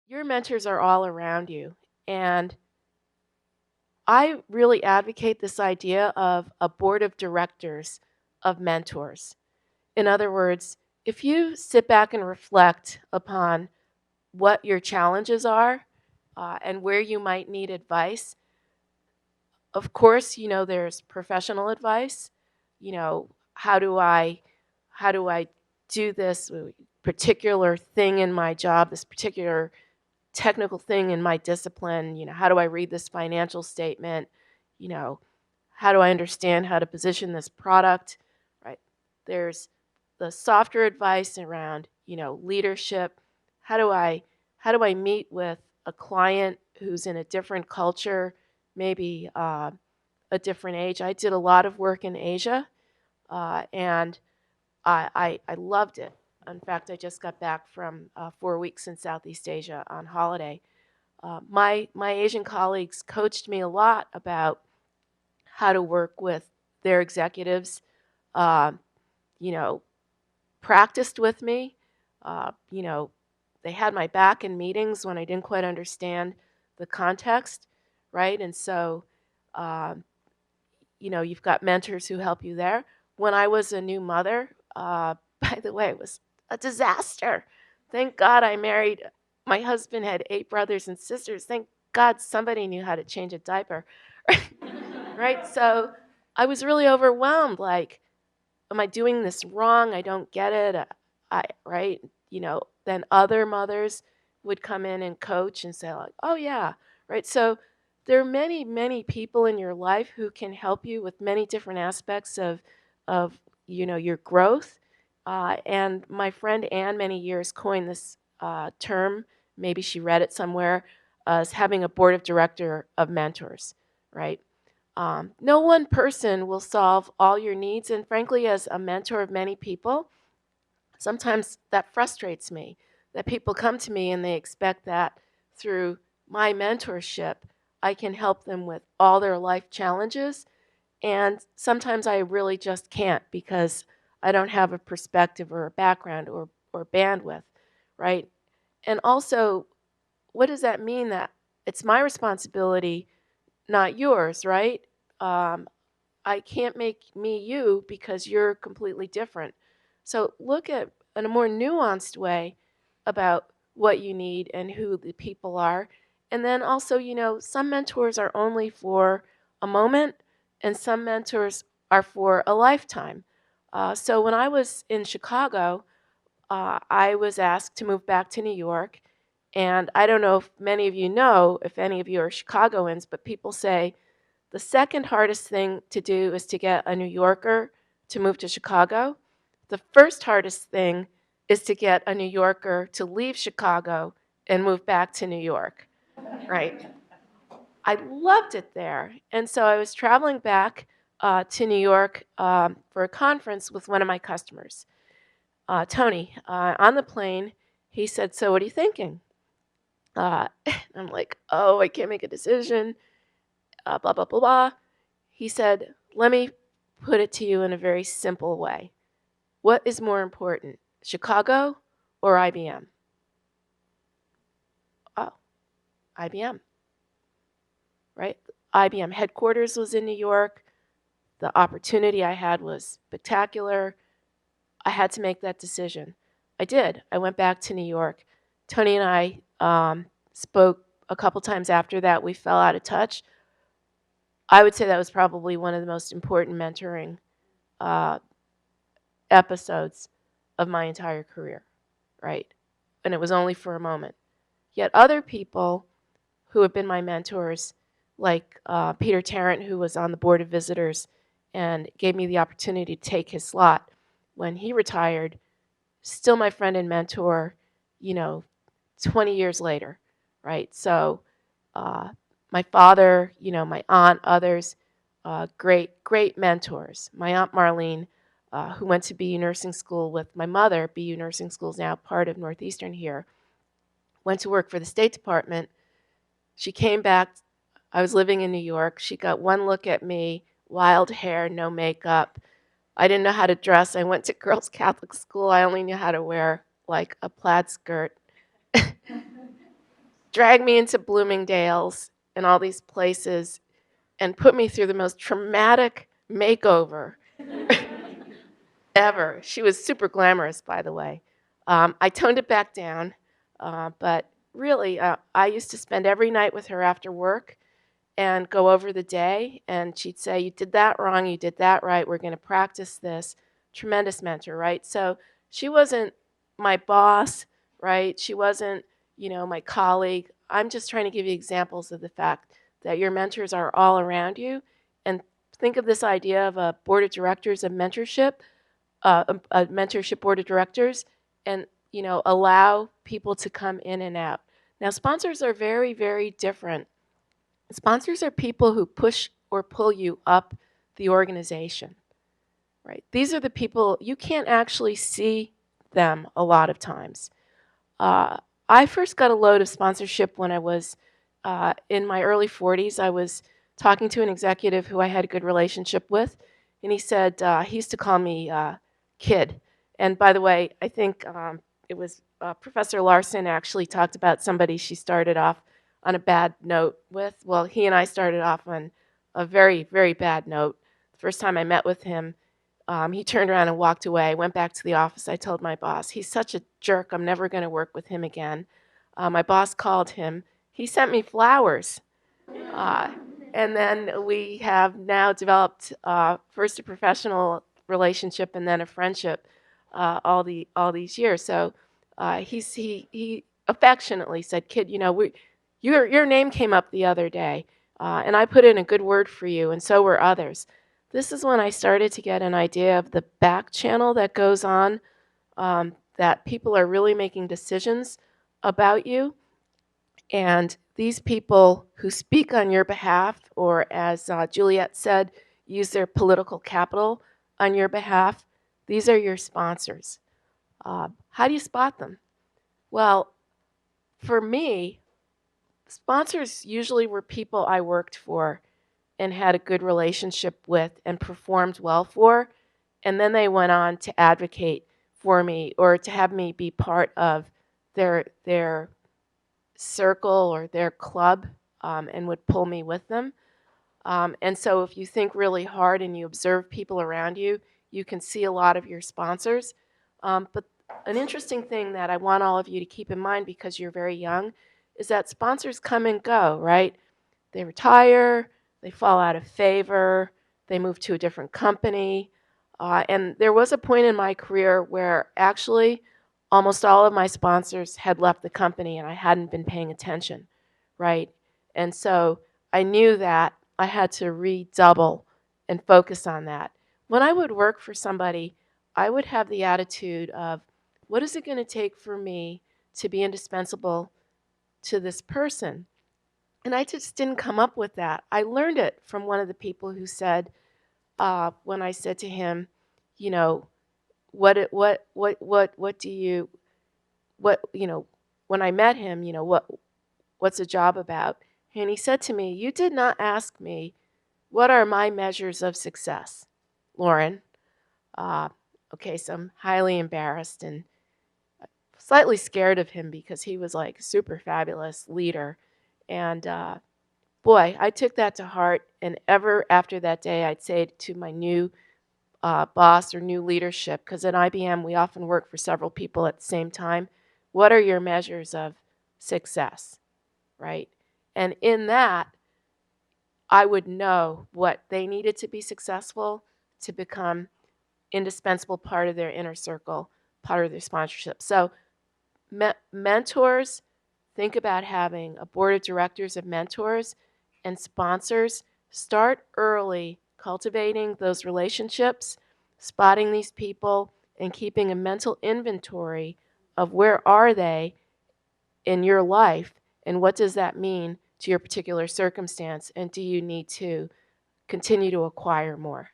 your mentors are all around you. And I really advocate this idea of a board of directors of mentors. In other words, if you sit back and reflect upon what your challenges are and where you might need advice, of course, there's professional advice. You know, how do I how do I do this particular thing in my job, this particular technical thing in my discipline? How do I read this financial statement? You know, how do I understand how to position this product? Right? There's the softer advice around, leadership. How do I how do I meet with a client who's in a different culture, maybe a different age? I did a lot of work in Asia, and I loved it. In fact, I just got back from 4 weeks in Southeast Asia on holiday. My Asian colleagues coached me a lot about how to work with their executives. Uh, you know, Practiced with me. They had my back in meetings when I didn't quite understand the context, right? And so, um, you've got mentors who help you there. When I was a new mother, by the way, it was a disaster. Thank God I married. My husband had 8 brothers and sisters. Thank God somebody knew how to change a diaper, right? So I was really overwhelmed. Like, am I doing this wrong? I don't get it. Right? Then other mothers would come in and coach and say like, "Oh yeah." Right? So there are many, many people in your life who can help you with many different aspects of your growth. And my friend Anne many years coined this term. Maybe she read it somewhere as having a board of director of mentors, right? No one person will solve all your needs, and frankly, as a mentor of many people, sometimes that frustrates me that people come to me and they expect that through my mentorship, I can help them with all their life challenges. And sometimes I really just can't because I don't have a perspective or a background or bandwidth, right? And also, what does that mean? That it's my responsibility, not yours, right? Um, I can't make me you because you're completely different. So look at in a more nuanced way about what you need and who the people are. And then also, some mentors are only for a moment and some mentors are for a lifetime. So when I was in Chicago, I was asked to move back to New York. And I don't know if many of you know, if any of you are Chicagoans, but people say the second hardest thing to do is to get a New Yorker to move to Chicago. The first hardest thing is to get a New Yorker to leave Chicago and move back to New York, right? I loved it there. And so I was traveling back to New York for a conference with one of my customers, Tony. On the plane, he said, "So what are you thinking?" I'm like, "Oh, I can't make a decision, blah, blah, blah, blah." He said, "Let me put it to you in a very simple way. What is more important, Chicago or IBM?" Oh, IBM, right? IBM headquarters was in New York. The opportunity I had was spectacular. I had to make that decision. I did. I went back to New York. Tony and I spoke a couple times after that. We fell out of touch. I would say that was probably one of the most important mentoring uh, episodes of my entire career, right? And it was only for a moment. Yet other people who have been my mentors, like Peter Tarrant, who was on the board of visitors and gave me the opportunity to take his slot when he retired, still my friend and mentor, you know, 20 years later, right? So uh, my father, my aunt, others, great, great mentors. My Aunt Marlene, who went to BU Nursing School with my mother. BU Nursing School is now part of Northeastern here. Went to work for the State Department. She came back. I was living in New York. She got one look at me, wild hair, no makeup. I didn't know how to dress. I went to girls' Catholic school. I only knew how to wear like a plaid skirt. drag me into Bloomingdale's and all these places and put me through the most traumatic makeover ever. She was super glamorous, by the way. I toned it back down, but really, I used to spend every night with her after work and go over the day, and she'd say, you did that wrong, you did that right, we're going to practice this. Tremendous mentor, right? So she wasn't my boss, right? She wasn't, my colleague. I'm just trying to give you examples of the fact that your mentors are all around you. And think of this idea of a board of directors of mentorship, a mentorship board of directors, and allow people to come in and out. Now, sponsors are very, very different. Sponsors are people who push or pull you up the organization, right? These are the people, you can't actually see them a lot of times. I first got a load of sponsorship when I was in my early 40s. I was talking to an executive who I had a good relationship with, and he said, he used to call me kid. And by the way, I think it was Professor Larson actually talked about somebody she started off on a bad note with. Well, he and I started off on a very, very bad note. The first time I met with him, he turned around and walked away. I went back to the office. I told my boss, he's such a jerk. I'm never going to work with him again. My boss called him. He sent me flowers. And then we have now developed first a professional relationship and then a friendship all these years. So he affectionately said, "Kid, your name came up the other day, and I put in a good word for you, and so were others." This is when I started to get an idea of the back channel that goes on, that people are really making decisions about you. And these people who speak on your behalf, or as Juliet said, use their political capital on your behalf, these are your sponsors. How do you spot them? Well, for me, sponsors usually were people I worked for and had a good relationship with and performed well for, and then they went on to advocate for me or to have me be part of their circle or their club, and would pull me with them. And so if you think really hard and you observe people around you, you can see a lot of your sponsors. But an interesting thing that I want all of you to keep in mind, because you're very young, is that sponsors come and go, right? They retire, they fall out of favor, they move to a different company. And there was a point in my career where actually almost all of my sponsors had left the company and I hadn't been paying attention, right? And so I knew that I had to redouble and focus on that. When I would work for somebody, I would have the attitude of, what is it going to take for me to be indispensable to this person? And I just didn't come up with that. I learned it from one of the people who said, when I said to him, you know, what do you, when I met him, what's a job about? And he said to me, you did not ask me, what are my measures of success, Lauren? Okay, so I'm highly embarrassed and slightly scared of him because he was like a super fabulous leader. And boy, I took that to heart. And ever after that day, I'd say to my new boss or new leadership, because at IBM, we often work for several people at the same time. What are your measures of success, right? And in that, I would know what they needed to be successful to become indispensable part of their inner circle, part of their sponsorship. So mentors, think about having a board of directors of mentors and sponsors. Start early cultivating those relationships, spotting these people, and keeping a mental inventory of where are they in your life and what does that mean to your particular circumstance, and do you need to continue to acquire more.